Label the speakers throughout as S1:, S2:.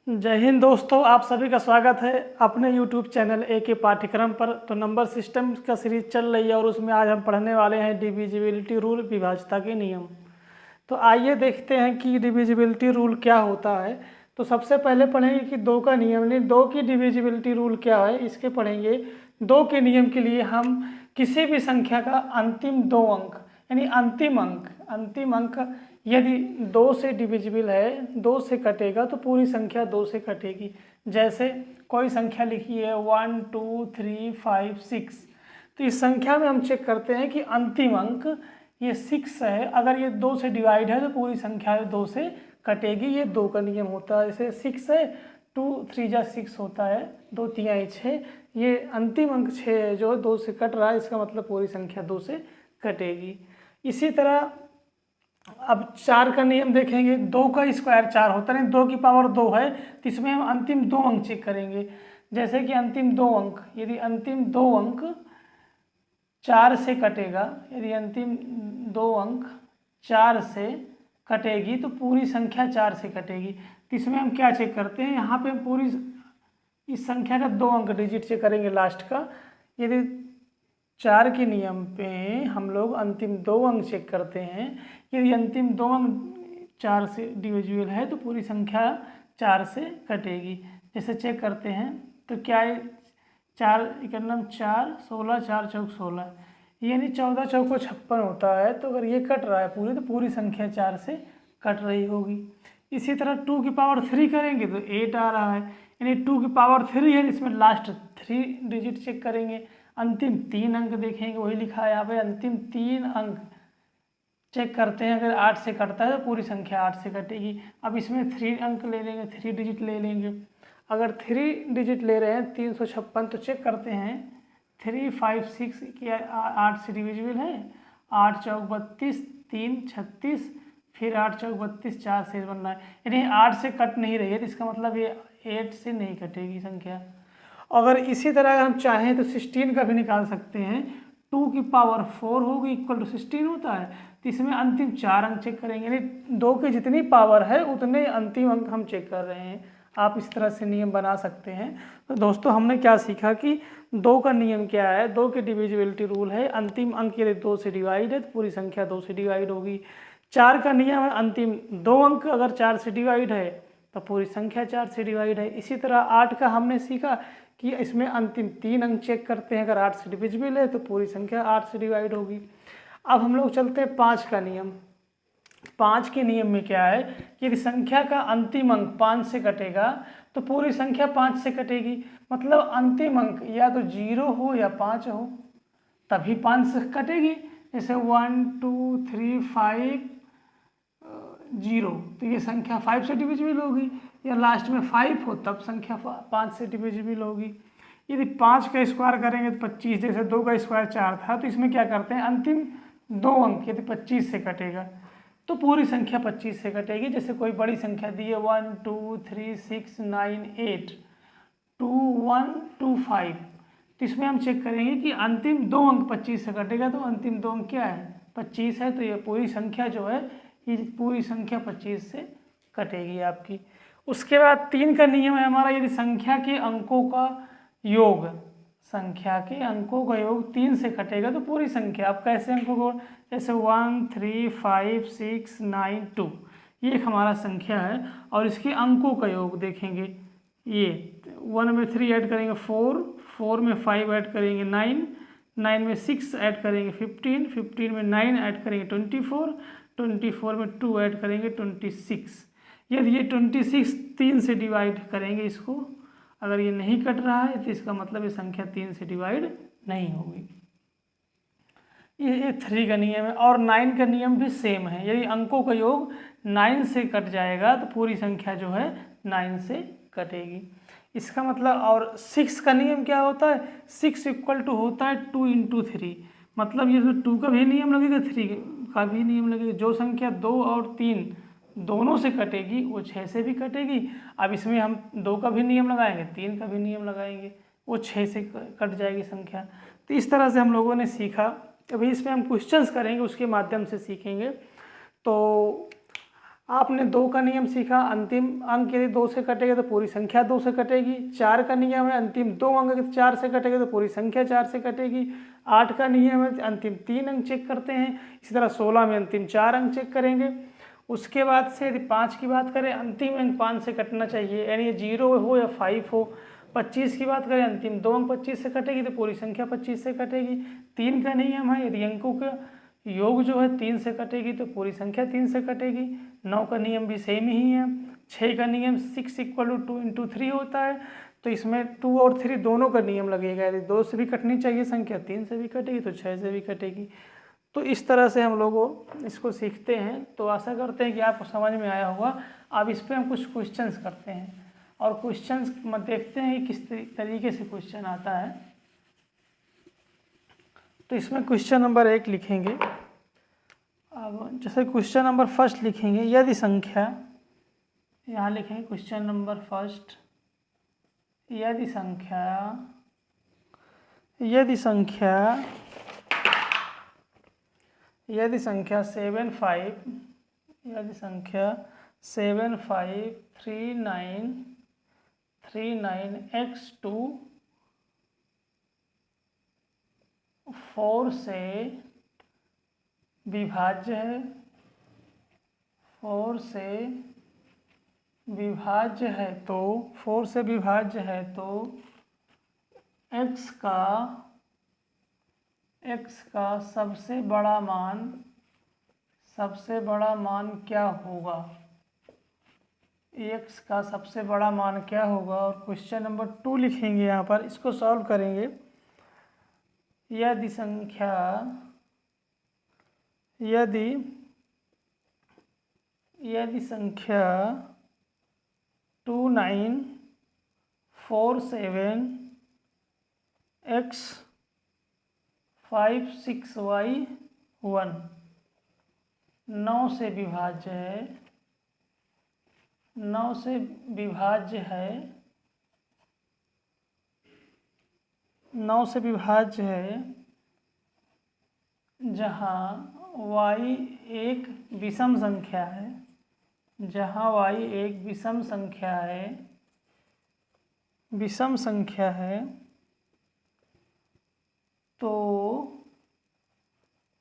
S1: जय हिंद दोस्तों, आप सभी का स्वागत है अपने YouTube चैनल ए के पाठ्यक्रम पर। तो नंबर सिस्टम का सीरीज चल रही है और उसमें आज हम पढ़ने वाले हैं डिविजिबिलिटी रूल, विभाज्यता के नियम। तो आइए देखते हैं कि डिविजिबिलिटी रूल क्या होता है। तो सबसे पहले पढ़ेंगे कि दो का नियम, यानी दो की डिविजिबिलिटी रूल क्या है, इसके पढ़ेंगे। दो के नियम के लिए हम किसी भी संख्या का अंतिम दो अंक, यानी अंतिम अंक यदि दो से डिविजिबल है, दो से कटेगा तो पूरी संख्या दो से कटेगी। जैसे कोई संख्या लिखी है 1 2 3 5 6, तो इस संख्या में हम चेक करते हैं कि अंतिम अंक ये 6 है। अगर ये दो से डिवाइड है तो पूरी संख्या दो से कटेगी। ये दो का नियम होता है। जैसे 6 है, 2 3 जा 6 होता है, 2 3 6। ये अंतिम अंक 6 है जो दो से कट रहा है, इसका मतलब पूरी संख्या दो से कटेगी। इसी तरह अब 4 का नियम देखेंगे। 2 का स्क्वायर 4 होता है, 2 की पावर 2 है, तो इसमें हम अंतिम दो अंक चेक करेंगे। जैसे कि अंतिम दो अंक, यदि अंतिम दो अंक 4 से कटेगा, यदि अंतिम दो अंक 4 से कटेगी तो पूरी संख्या 4 से कटेगी। तो इसमें हम क्या चेक करते हैं, यहाँ पे हम पूरी इस संख्या का दो अंक डिजिट चेक करेंगे लास्ट का। यदि 4 के नियम पे हम लोग अंतिम दो अंक चेक करते हैं, यदि अंतिम दो अंक 4 से डिविजिबल है तो पूरी संख्या 4 से कटेगी। जैसे चेक करते हैं तो क्या है, 4 एकम 4 16 4 चौक 16, यानी 14 चौको 56 होता है। तो अगर ये कट रहा है पूरी, तो पूरी संख्या 4 से कट रही होगी। इसी तरह 2 की पावर 3 करेंगे तो 8 आ रहा है, यानी 2 की पावर 3 है, इसमें लास्ट 3 डिजिट चेक करेंगे। अंतिम 3 अंक देखेंगे, वही लिखा है यहाँ पे, अंतिम 3 अंक चेक करते हैं। अगर 8 से कटता है तो पूरी संख्या 8 से कटेगी। अब इसमें 3 अंक ले लेंगे, 3 डिजिट ले लेंगे। अगर 3 डिजिट ले रहे हैं 356, तो चेक करते हैं 3 5 6 क्या 8 से डिविजिबल है। 8 चौक 32, 3 36, फिर 8 चौक 32, 4 से बन रहा है, यानी 8 से कट नहीं रही है, तो इसका मतलब ये 8 से नहीं कटेगी संख्या। अगर इसी तरह अगर हम चाहें तो 16 का भी निकाल सकते हैं। 2 की पावर 4 होगी इक्वल टू 16 होता है, तो इसमें अंतिम 4 अंक चेक करेंगे, यानी 2 की जितनी पावर है उतने अंतिम अंक हम चेक कर रहे हैं। आप इस तरह से नियम बना सकते हैं। तो दोस्तों हमने क्या सीखा कि 2 का नियम क्या है। 2 की डिविजिबिलिटी रूल है, अंतिम अंक यदि 2 से डिवाइड है तो पूरी संख्या 2 से डिवाइड होगी। 4 का नियम है, अंतिम दो अंक अगर 4 से डिवाइड है तो पूरी संख्या 4 से डिवाइड है। इसी तरह 8 का हमने सीखा कि इसमें अंतिम 3 अंक चेक करते हैं, अगर 8 से डिविजिबल है तो पूरी संख्या 8 से डिवाइड होगी। अब हम लोग चलते हैं 5 का नियम। 5 के नियम में क्या है कि यदि संख्या का अंतिम अंक 5 से कटेगा तो पूरी संख्या 5 से कटेगी। मतलब अंतिम अंक या तो 0 हो या 5 हो, तभी 5 से कटेगी। जैसे 1 2 3 5 0, तो ये संख्या 5 से डिविजिबल होगी। या लास्ट में 5 हो तब संख्या 5 से डिविजिबल होगी। यदि 5 का स्क्वायर करेंगे तो 25, जैसे 2 का स्क्वायर 4 था, तो इसमें क्या करते हैं, अंतिम दो अंक यदि 25 से कटेगा तो पूरी संख्या 25 से कटेगी। जैसे कोई बड़ी संख्या दी है 1 2 3 6 9 8 2 1 2 5, तो इसमें हम चेक करेंगे कि अंतिम दो अंक 25 से कटेगा, तो अंतिम दो अंक क्या है, 25 है। तो ये पूरी संख्या जो है, ये पूरी संख्या 25 से कटेगी आपकी। उसके बाद 3 का नियम है हमारा, यदि संख्या के अंकों का योग 3 से कटेगा तो पूरी संख्या, आप कैसे अंकों को, जैसे 1 3 5 6 9 2, ये एक हमारा संख्या है और इसके अंकों का योग देखेंगे। ये 1 में 3 ऐड करेंगे 4, 4 में 5 ऐड करेंगे 9, 9 में 6 ऐड करेंगे 15, 15 में 9 ऐड करेंगे 24, 24 में 2 ऐड करेंगे 26। यदि ये 26 3 से डिवाइड करेंगे इसको, अगर ये नहीं कट रहा है तो इसका मतलब ये संख्या 3 से डिवाइड नहीं होगी। ये 3 का नियम है। और 9 का नियम भी सेम है, यदि अंकों का योग 9 से कट जाएगा तो पूरी संख्या जो है 9 से कटेगी। इसका मतलब, और 6 का नियम क्या होता है, 6 इक्वल टू होता है 2 × 3, मतलब ये 2 का भी नियम लगेगा, 3 का भी नियम लगेगा। जो संख्या 2 और 3 दोनों से कटेगी वो 6 से भी कटेगी। अब इसमें हम 2 का भी नियम लगाएंगे, 3 का भी नियम लगाएंगे, वो 6 से कट जाएगी संख्या। तो इस तरह से हम लोगों ने सीखा। अभी इसमें हम क्वेश्चंस करेंगे, उसके माध्यम से सीखेंगे। तो आपने 2 का नियम सीखा, अंतिम अंक यदि 2 से कटेगा तो पूरी संख्या 2 से कटेगी। 4 का नियम है, अंतिम 2 अंक 4 से कटेगा तो पूरी संख्या 4 से कटेगी। 8 का नियम है, अंतिम 3 अंक चेक करते हैं। इसी तरह 16 में अंतिम 4 अंक चेक करेंगे। उसके बाद से यदि 5 की बात करें, अंतिम अंक 5 से कटना चाहिए, यानी 0 हो या 5 हो। 25 की बात करें, अंतिम 2 अंक 25 से कटेगी तो पूरी संख्या 25 से कटेगी। 3 का नियम है, यदि अंकों का योग जो है 3 से कटेगी तो पूरी संख्या 3 से कटेगी। 9 का नियम भी सेम ही है। 6 का नियम 6 = 2 × 3 होता है, तो इसमें 2 और 3 दोनों का नियम लगेगा। यदि 2 से भी कटनी चाहिए संख्या, 3 से भी कटेगी तो 6 से भी कटेगी। तो इस तरह से हम लोग इसको सीखते हैं। तो आशा करते हैं कि आपको समझ में आया होगा। अब इस पर हम कुछ क्वेश्चंस करते हैं और क्वेश्चंस देखते हैं कि किस तरीके से क्वेश्चन आता है। तो इसमें क्वेश्चन नंबर 1 लिखेंगे। अब जैसे क्वेश्चन नंबर 1 लिखेंगे, यदि संख्या, यहाँ लिखेंगे क्वेश्चन नंबर 1, यदि संख्या 7539 4 से विभाज्य है, 4 से विभाज्य है तो x का सबसे बड़ा मान क्या होगा, x का सबसे बड़ा मान क्या होगा। और क्वेश्चन नंबर 2 लिखेंगे, यहाँ पर इसको सॉल्व करेंगे। यदि संख्या 2947x56y1 9 से विभाज्य है, जहाँ y एक विषम संख्या है, तो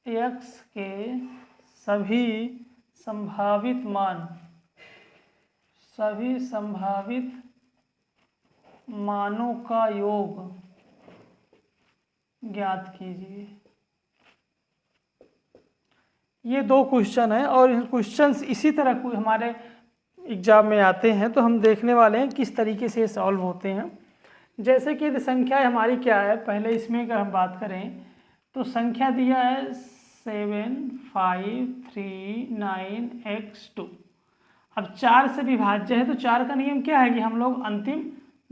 S1: x के सभी संभावित मानों का योग ज्ञात कीजिए। ये 2 क्वेश्चन है और क्वेश्चंस इसी तरह कोई हमारे एग्जाम में आते हैं, तो हम देखने वाले हैं किस तरीके से सॉल्व होते हैं। जैसे कि यदि संख्या हमारी क्या है, पहले इसमें अगर हम बात करें तो संख्या दिया है 7539x2। अब 4 से विभाज्य है तो 4 का नियम क्या है कि हम लोग अंतिम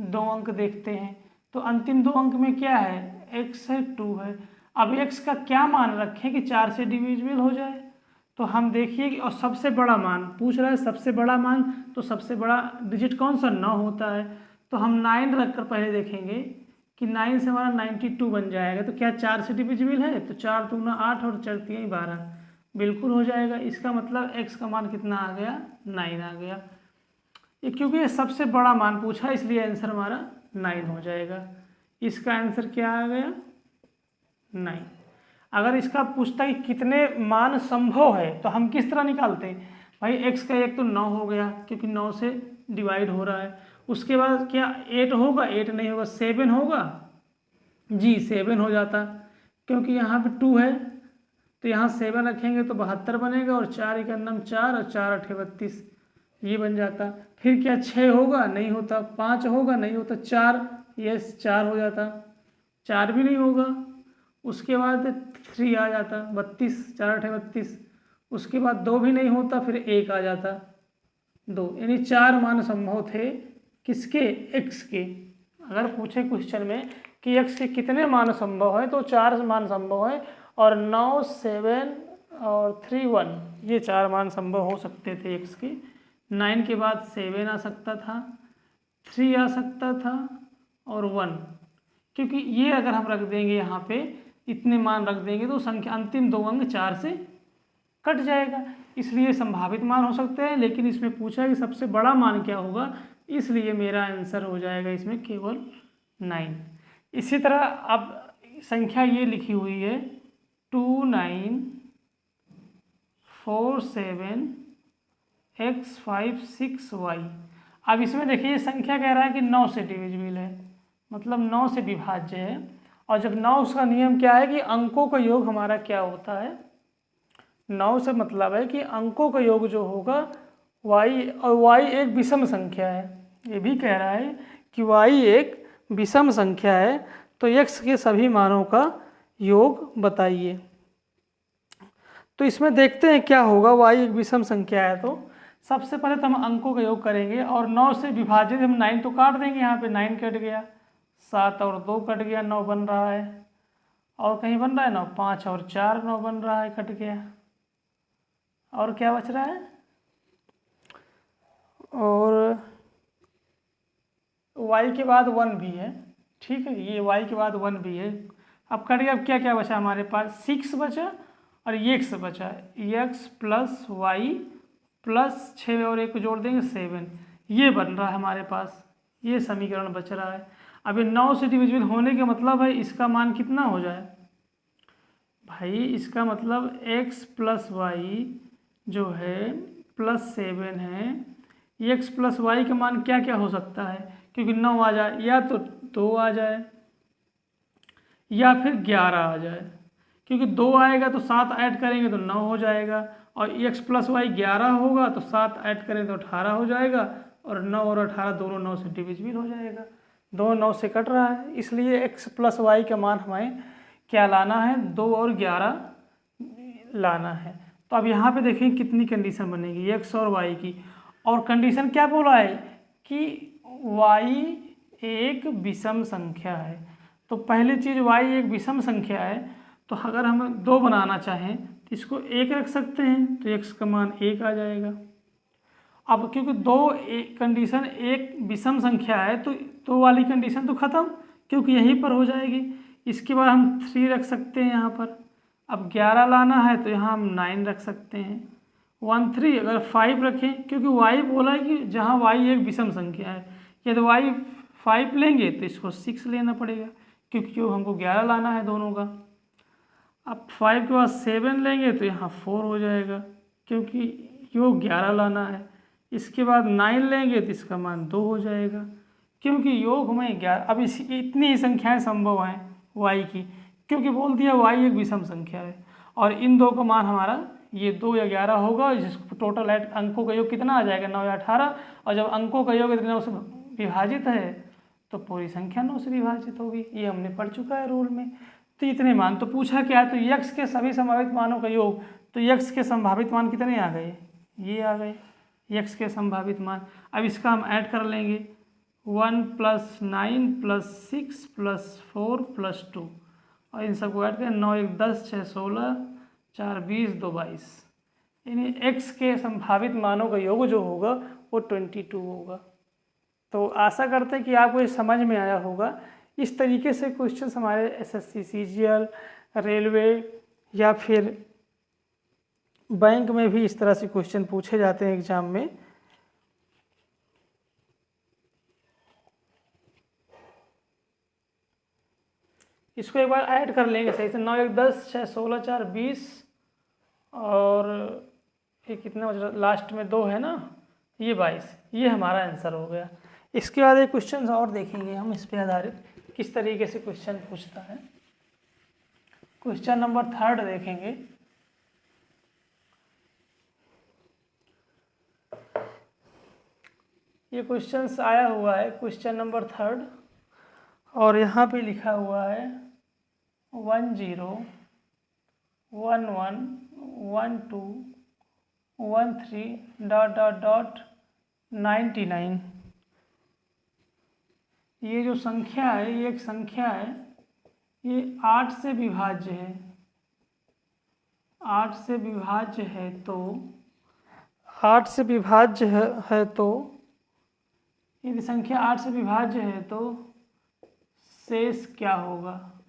S1: 2 अंक देखते हैं। तो अंतिम 2 अंक में क्या है, x है, 2 है। अब x का क्या मान रखें कि 4 से डिविजिबल हो जाए। तो हम देखिए कि और सबसे बड़ा मान पूछ रहा है, सबसे बड़ा मान, तो सबसे बड़ा डिजिट कौन सा, 9 होता है। तो हम 9 रखकर पहले देखेंगे कि 9 से हमारा 92 बन जाएगा। तो क्या 4 से डिविजिबल है, तो 4 दूना 8 और 4 3 12, बिल्कुल हो जाएगा। इसका मतलब x का मान कितना आ गया, 9 आ गया। ये क्योंकि ये सबसे बड़ा मान पूछा इसलिए आंसर हमारा 9 हो जाएगा। इसका आंसर क्या आ गया, 9। अगर इसका पूछता है कि कितने मान संभव है तो हम किस तरह निकालते हैं, भाई x का एक तो 9 हो गया क्योंकि 9 से डिवाइड हो रहा है। उसके बाद क्या 8 होगा, 8 नहीं होगा, 7 होगा जी, 7 हो जाता क्योंकि यहाँ पे 2 है तो यहाँ 7 रखेंगे तो 72 बनेगा। और 4 एक नम 4 और 4 8 32, ये बन जाता। फिर क्या 6 होगा, नहीं होता। 5 होगा, नहीं होता। 4, यस 4 हो जाता। 4 भी नहीं होगा। उसके बाद 3 आ जाता, 32, 4 8 32। उसके बाद 2 भी नहीं होता, फिर 1 आ जाता, 2। यानी 4 मान संभव थे किसके, x के। अगर पूछे क्वेश्चन में कि x के कितने मान संभव है तो 4 मान संभव है। और 9, 7 और 3, 1 ये 4 मान संभव हो सकते थे x के। 9 के बाद 7 आ सकता था, 3 आ सकता था और 1, क्योंकि ये अगर हम रख देंगे यहाँ पे इतने मान रख देंगे तो संख्या अंतिम 2 अंक 4 से कट जाएगा। इसलिए संभावित मान हो सकते हैं, लेकिन इसमें पूछा है कि सबसे बड़ा मान क्या होगा, इसलिए मेरा आंसर हो जाएगा इसमें केवल 9। इसी तरह अब संख्या ये लिखी हुई है 2947x56y। अब इसमें देखिए संख्या कह रहा है कि 9 से डिविजिबल है, मतलब 9 से विभाज्य है। और जब 9 उसका नियम क्या है कि अंकों का योग हमारा क्या होता है, 9 से मतलब है कि अंकों का योग जो होगा y, और y एक विषम संख्या है। ये भी कह रहा है कि y एक विषम संख्या है, तो x के सभी मानों का योग बताइए। तो इसमें देखते हैं क्या होगा, y एक विषम संख्या है तो सबसे पहले तो हम अंकों का योग करेंगे, और 9 से विभाजित हम 9 तो काट देंगे, यहाँ पे 9 कट गया, 7 और 2 कट गया, 9 बन रहा है। और कहीं बन रहा है 9, 5 और 4 9 बन रहा है, कट गया। और क्या बच रहा है, और y के बाद 1 भी है, ठीक है, ये y के बाद 1 भी है। अब कट गया, अब क्या क्या बचा हमारे पास, 6 बचा और x बचा, x प्लस वाई प्लस 6 और 1 को जोड़ देंगे 7, ये बन रहा है हमारे पास, ये समीकरण बच रहा है। अब ये 9 से डिविजिबल होने का मतलब है इसका मान कितना हो जाए भाई, इसका मतलब x प्लस वाई जो है प्लस 7 है, x प्लस वाई का मान क्या क्या हो सकता है, क्योंकि 9 आ जाए, या तो 2 आ जाए या फिर 11 आ जाए, क्योंकि 2 आएगा तो 7 ऐड करेंगे तो 9 हो जाएगा, और x प्लस वाई 11 होगा तो 7 ऐड करें तो 18 हो जाएगा, और 9 और 18 दोनों 9 से डिविजिबल हो जाएगा, दोनों 9 से कट रहा है, इसलिए x प्लस वाई का मान हमें क्या लाना है, 2 और 11 लाना है। तो अब यहाँ पे देखिए कितनी कंडीशन बनेगी x और y की, और कंडीशन क्या बोला है कि y एक विषम संख्या है। तो पहली चीज़ y एक विषम संख्या है, तो अगर हम 2 बनाना चाहें तो इसको 1 रख सकते हैं, तो x का मान 1 आ जाएगा। अब क्योंकि 2 कंडीशन एक विषम संख्या है तो 2 वाली कंडीशन तो ख़त्म, क्योंकि यहीं पर हो जाएगी। इसके बाद हम 3 रख सकते हैं यहाँ पर। अब 11 लाना है तो यहाँ हम 9 रख सकते हैं, 1 3। अगर 5 रखें, क्योंकि y बोला है कि जहाँ y एक विषम संख्या है, यदि y 5 लेंगे तो इसको 6 लेना पड़ेगा, क्योंकि जो हमको 11 लाना है दोनों का। अब 5 के बाद 7 लेंगे तो यहाँ 4 हो जाएगा, क्योंकि योग 11 लाना है। इसके बाद 9 लेंगे तो इसका मान 2 हो जाएगा, क्योंकि योग हमें 11। अब इतनी ही संख्याएं संभव हैं y की, क्योंकि बोल दिया y एक विषम संख्या है, और इन दो का मान हमारा ये 2 या 11 होगा, और जिसको टोटल अंकों का योग कितना आ जाएगा, 9 या 18। और जब अंकों का योग 9 से विभाजित है तो पूरी संख्या 9 से विभाजित होगी, ये हमने पढ़ चुका है रूल में। तो इतने मान तो पूछा क्या है, तो x के सभी संभावित मानों का योग, तो x के संभावित मान कितने आ गए, ये आ गए x के संभावित मान। अब इसका हम ऐड कर लेंगे, 1 + 9 + 6 + 4 + 2, और इन सबको ऐड करें, 9 1 10 6 16 4 20 2 22, यानी x के संभावित मानों का योग जो होगा वो 22 होगा। तो आशा करते हैं कि आपको ये समझ में आया होगा। इस तरीके से क्वेश्चन हमारे एसएससी सीजीएल, रेलवे या फिर बैंक में भी इस तरह से क्वेश्चन पूछे जाते हैं एग्जाम में। इसको एक बार ऐड कर लेंगे सही से, 9 1 10 6 16 4 20, और ये कितना बच रहा, लास्ट में 2 है ना, ये 22, ये हमारा आंसर हो गया। इसके बाद एक क्वेश्चन और देखेंगे हम, इस पे आधारित किस तरीके से क्वेश्चन पूछता है। क्वेश्चन नंबर 3 देखेंगे। ये क्वेश्चन आया हुआ है क्वेश्चन नंबर 3, और यहाँ पे लिखा हुआ है 10 11 12 13 ... 99। ये जो संख्या है, ये एक संख्या है, ये 8 से विभाज्य है, 8 से विभाज्य है, तो 8 से विभाज्य है तो यदि संख्या 8 से विभाज्य है तो शेष क्या होगा।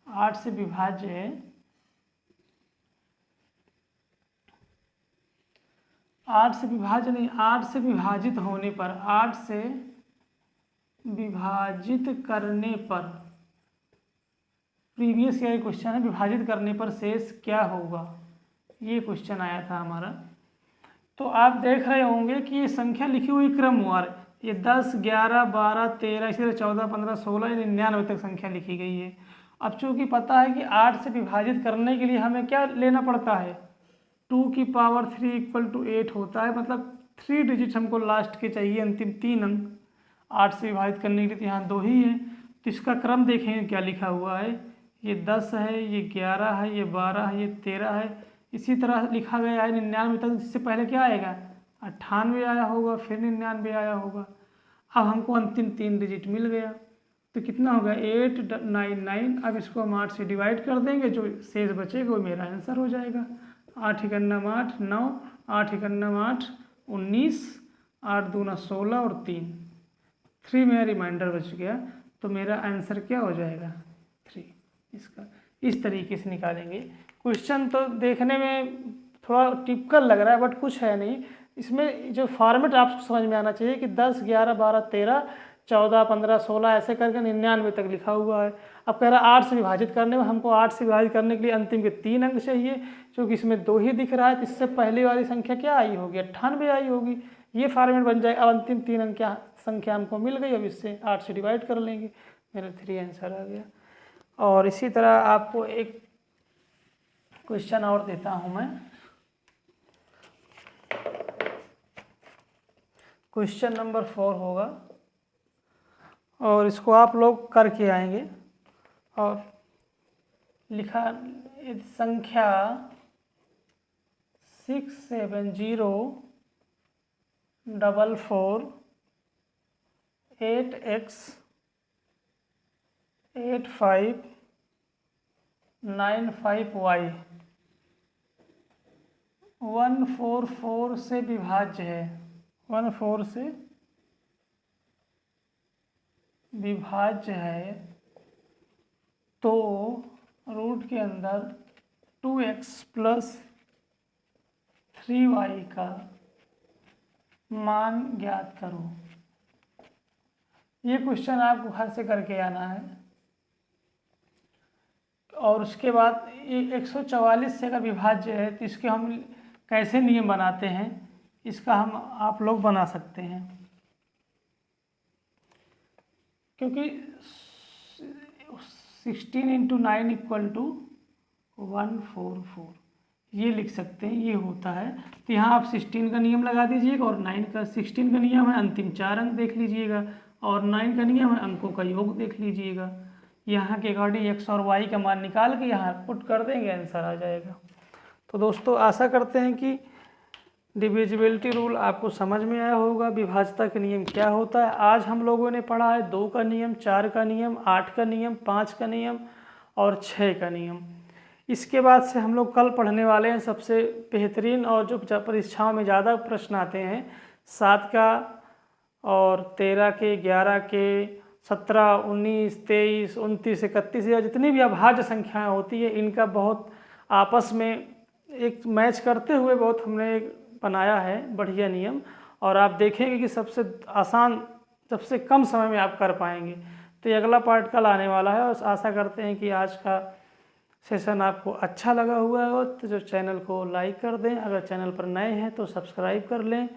S1: 8 से विभाज्य है 8 से विभाज्य नहीं, 8 से विभाजित होने पर, 8 से विभाजित करने पर, प्रीवियस ईयर क्वेश्चन है, विभाजित करने पर शेष क्या होगा, ये क्वेश्चन आया था हमारा। तो आप देख रहे होंगे कि ये संख्या लिखी हुई क्रमवार, ये 10, 11, 12, 13, इसी तरह 14, 15, 16, 99 तक संख्या लिखी गई है। अब चूंकि पता है कि 8 से विभाजित करने के लिए हमें क्या लेना पड़ता है, 2 की पावर 3 = 8 होता है, मतलब 3 डिजिट हमको लास्ट के चाहिए, अंतिम 3 अंक 8 से विभाजित करने के लिए। तो यहाँ 2 ही है, तो इसका क्रम देखेंगे क्या लिखा हुआ है, ये 10 है, ये 11 है, ये 12 है, ये 13 है, इसी तरह लिखा गया है 99 तक। इससे पहले क्या आएगा, 98 आया होगा, फिर 99 आया होगा। अब हमको अंतिम 3 डिजिट मिल गया, तो कितना होगा 899। अब इसको हम 8 से डिवाइड कर देंगे, जो शेष बचेगा वो मेरा आंसर हो जाएगा। 8 × 8 9, 8 × 8 19, 8 दूना 16 और 3 मेरा रिमाइंडर बच गया, तो मेरा आंसर क्या हो जाएगा 3। इसका इस तरीके से निकालेंगे। क्वेश्चन तो देखने में थोड़ा टिपिकल लग रहा है, बट कुछ है नहीं इसमें। जो फॉर्मेट आपको समझ में आना चाहिए कि 10, 11, 12, 13, 14, 15, 16 ऐसे करके 99 तक लिखा हुआ है। अब कह रहा है 8 से विभाजित करने में, हमको 8 से विभाजित करने के लिए अंतिम के 3 अंक चाहिए, क्योंकि इसमें 2 ही दिख रहा है, तो इससे पहले वाली संख्या क्या आई होगी, 98 आई होगी। ये फॉर्मेट बन जाएगा। अब अंतिम 3 अंक क्या संख्या हमको मिल गई, अब इससे 8 से डिवाइड कर लेंगे, मेरा 3 आंसर आ गया। और इसी तरह आपको एक क्वेश्चन और देता हूँ मैं। क्वेश्चन नंबर 4 होगा, और इसको आप लोग करके आएंगे। और लिखा संख्या 67044 8x 8595y 144 से विभाज्य है, 14 से विभाज्य है, तो रूट के अंदर 2x + 3y का मान ज्ञात करो। ये क्वेश्चन आपको घर से करके आना है। और उसके बाद ये 144 से अगर विभाज्य है, तो इसके हम कैसे नियम बनाते हैं, इसका हम आप लोग बना सकते हैं। क्योंकि 16 × 9 = 144 ये लिख सकते हैं, ये होता है। तो यहाँ आप 16 का नियम लगा दीजिएगा, और 16 का नियम है अंतिम 4 अंक देख लीजिएगा, और 9 का नियम है अंकों का योग देख लीजिएगा। यहाँ के अकॉर्डिंग x और y का मान निकाल के यहाँ पुट कर देंगे, आंसर आ जाएगा। तो दोस्तों आशा करते हैं कि डिविजिबिलिटी रूल आपको समझ में आया होगा, विभाज्यता का नियम क्या होता है। आज हम लोगों ने पढ़ा है 2 का नियम, 4 का नियम, 8 का नियम, 5 का नियम और 6 का नियम। इसके बाद से हम लोग कल पढ़ने वाले हैं सबसे बेहतरीन और जो परीक्षाओं में ज़्यादा प्रश्न आते हैं, 7 का और 13 के, 11 के, 17, 19, 23, 29, 31 या जितनी भी अभाज्य संख्याएं होती है, इनका बहुत आपस में एक मैच करते हुए बहुत हमने बनाया है बढ़िया नियम। और आप देखेंगे कि सबसे आसान, सबसे कम समय में आप कर पाएंगे। तो ये अगला पार्ट कल आने वाला है, और आशा करते हैं कि आज का सेशन आपको अच्छा लगा हुआ हो, तो जो चैनल को लाइक कर दें, अगर चैनल पर नए हैं तो सब्सक्राइब कर लें,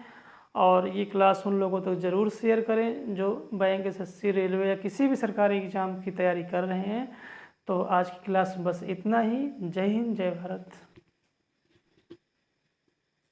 S1: और ये क्लास उन लोगों तक ज़रूर शेयर करें जो बैंक, SSC, रेलवे या किसी भी सरकारी एग्ज़ाम की तैयारी कर रहे हैं। तो आज की क्लास बस इतना ही। जय हिंद, जय भारत।